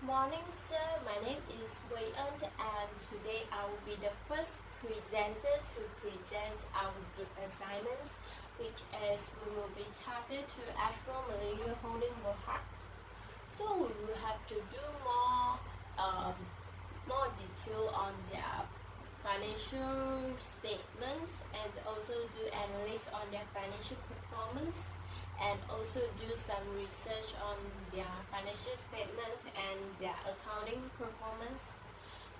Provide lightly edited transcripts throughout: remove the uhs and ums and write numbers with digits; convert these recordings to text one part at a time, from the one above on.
Morning, sir. My name is Berhad, and today I will be the first presenter to present our group assignments, which is we will be targeted to Astro Malaysia holding Berhad. So we will have to do more detail on their financial statements and also do analysis on their financial performance and also do some research on their financial statements and their accounting performance.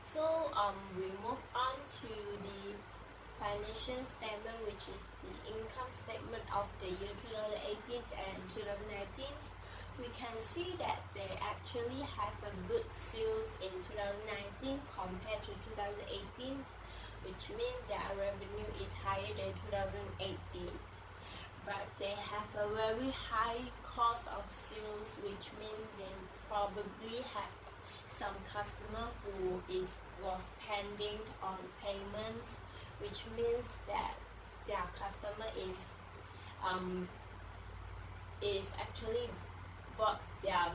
So we move on to the financial statement, which is the income statement of the year 2018 and 2019. We can see that they actually have a good sales in 2019 compared to 2018, which means their revenue is higher than 2018. But they have a very high cost of sales, which means they probably have some customer who was pending on payments, which means that their customer is actually bought their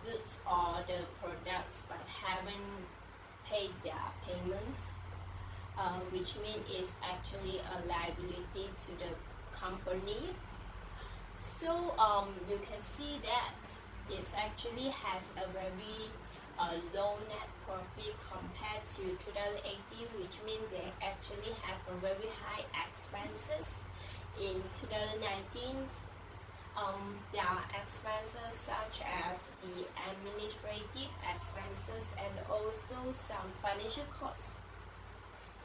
goods or the products but haven't paid their payments, which means it's actually a liability to the company. So you can see that it actually has a very low net profit compared to 2018, which means they actually have a very high expenses in 2019. Their expenses such as the administrative expenses and also some financial costs.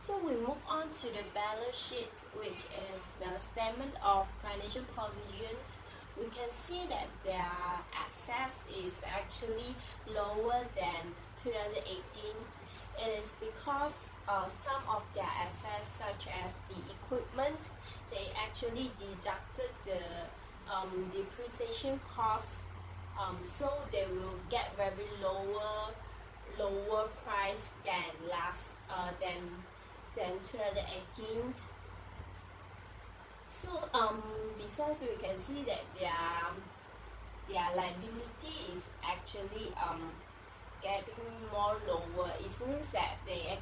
So we move on to the balance sheet, which is the statement of financial positions. We can see that their assets is actually lower than 2018. It is because some of their assets, such as the equipment, they actually deducted the depreciation cost, so they will get very lower price than than 2018. So besides, we can see that their liability is actually getting more lower. It means that they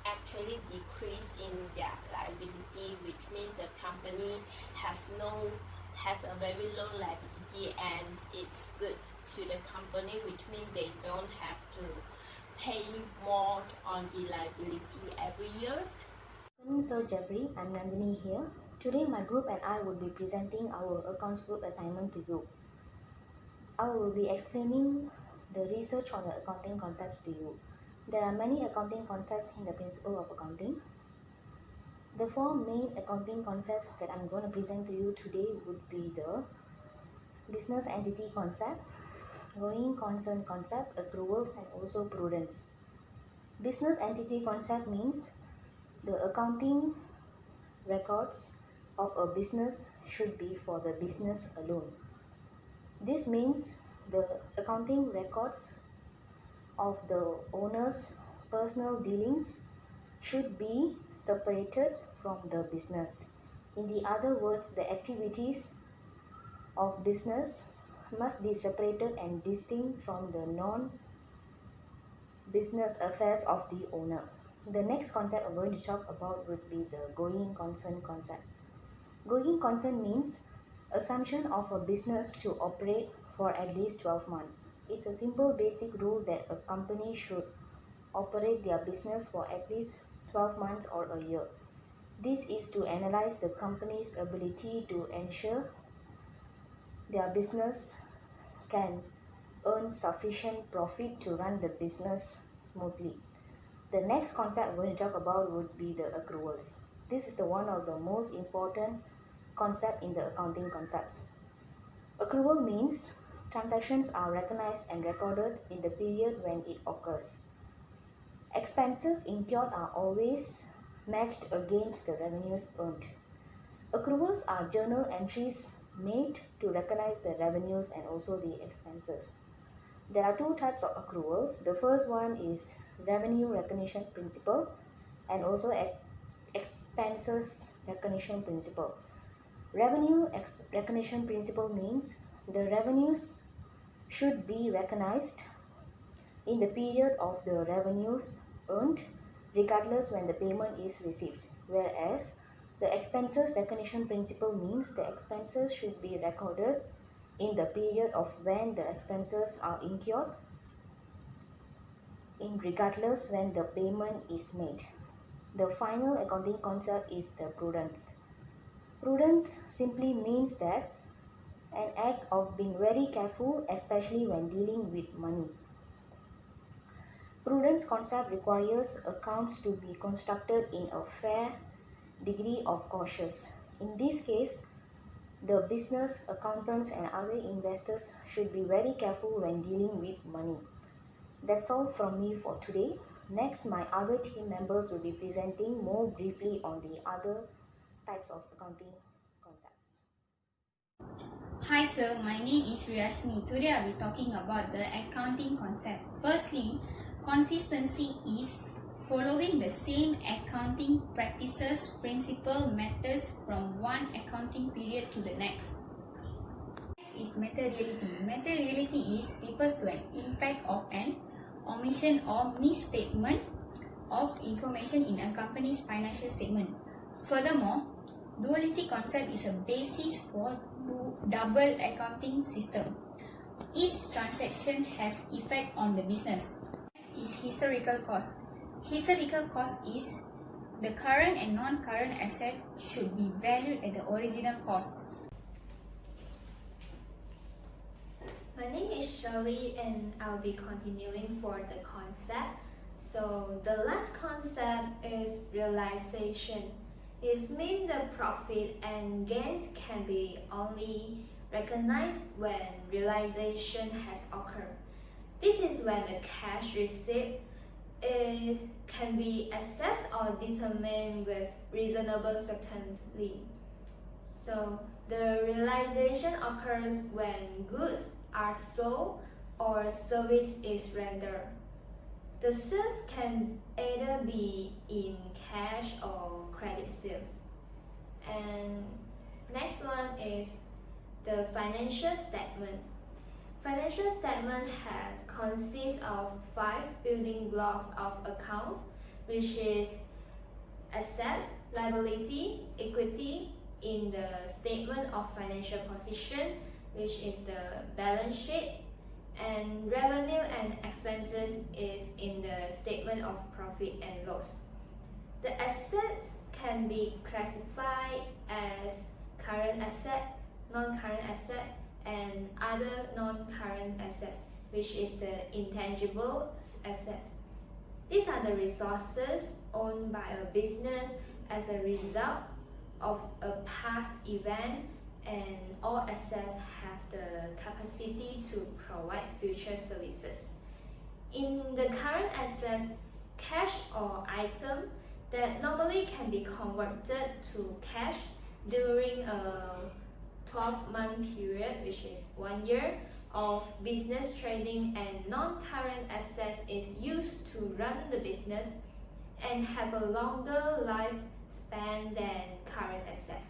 actually decrease in their liability, which means the company has a very low liability and it's good to the company, which means they don't have to pay more on the liability every year. Good morning, Sir Jeffrey. I'm Nandini here. Today, my group and I will be presenting our accounts group assignment to you. I will be explaining the research on the accounting concepts to you. There are many accounting concepts in the principle of accounting. The four main accounting concepts that I'm going to present to you today would be the business entity concept, going concern concept, accruals, and also prudence. Business entity concept means the accounting records of a business should be for the business alone. This means the accounting records of the owner's personal dealings should be separated from the business. In the other words, the activities of business must be separated and distinct from the non-business affairs of the owner. The next concept I'm going to talk about would be the going concern concept. Going concern means assumption of a business to operate for at least 12 months. It's a simple basic rule that a company should operate their business for at least 12 months or a year. This is to analyze the company's ability to ensure their business can earn sufficient profit to run the business smoothly. The next concept we're going to talk about would be the accruals. This is the one of the most important concept in the accounting concepts. Accrual means transactions are recognized and recorded in the period when it occurs. Expenses incurred are always matched against the revenues earned. Accruals are journal entries made to recognize the revenues and also the expenses. There are two types of accruals. The first one is revenue recognition principle and also expenses recognition principle. Revenue recognition principle means the revenues should be recognized in the period of the revenues earned, regardless when the payment is received, whereas the expenses recognition principle means the expenses should be recorded in the period of when the expenses are incurred, in regardless when the payment is made. The final accounting concept is the prudence. Prudence simply means that an act of being very careful, especially when dealing with money. Prudence concept requires accounts to be constructed in a fair degree of cautious. In this case, the business, accountants and other investors should be very careful when dealing with money. That's all from me for today. Next, my other team members will be presenting more briefly on the other types of accounting concepts. Hi sir, my name is Riyashni. Today I'll be talking about the accounting concept. Firstly, consistency is following the same accounting practices, principle, methods from one accounting period to the next. Next is materiality. Materiality is refers to an impact of an omission or misstatement of information in a company's financial statement. Furthermore, duality concept is a basis for double accounting system. Each transaction has effect on the business. Next is historical cost. Historical cost is the current and non-current asset should be valued at the original cost. My name is Shirley and I'll be continuing for the concept. So the last concept is realization. It means the profit and gains can be only recognized when realization has occurred. This is when the cash receipt can be assessed or determined with reasonable certainty. So the realization occurs when goods are sold or service is rendered. The sales can either be in cash or credit sales. And next one is the financial statement. Financial statement consists of 5 building blocks of accounts, which is assets, liability, equity in the statement of financial position, which is the balance sheet, and revenue and expenses is in the statement of profit and loss. The assets can be classified as current asset, non-current assets, and other non-current assets, which is the intangible assets. These are the resources owned by a business as a result of a past event, and all assets have the capacity to provide future services. In the current assets, cash or item that normally can be converted to cash during a 12-month period, which is 1 year, of business trading, and non-current assets is used to run the business and have a longer lifespan than current assets.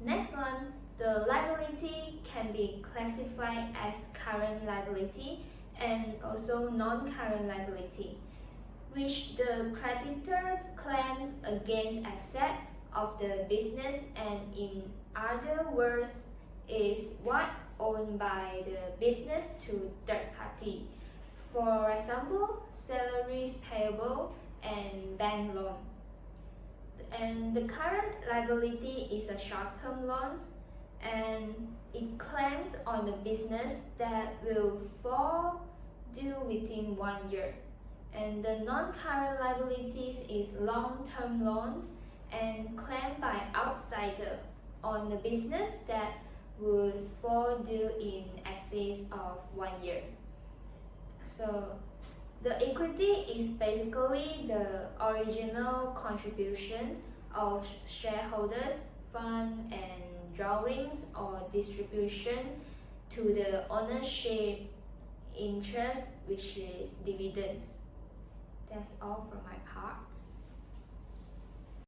Next one, the liability can be classified as current liability and also non-current liability, which the creditors claims against asset of the business, and in other words is what owned by the business to third party. For example, salaries payable and bank loan. And the current liability is a short-term loans, and it claims on the business that will fall due within 1 year. And the non-current liabilities is long-term loans and claimed by outsider on the business that would fall due in excess of 1 year. So the equity is basically the original contributions of shareholders, fund and drawings or distribution to the ownership interest, which is dividends. That's all from my part.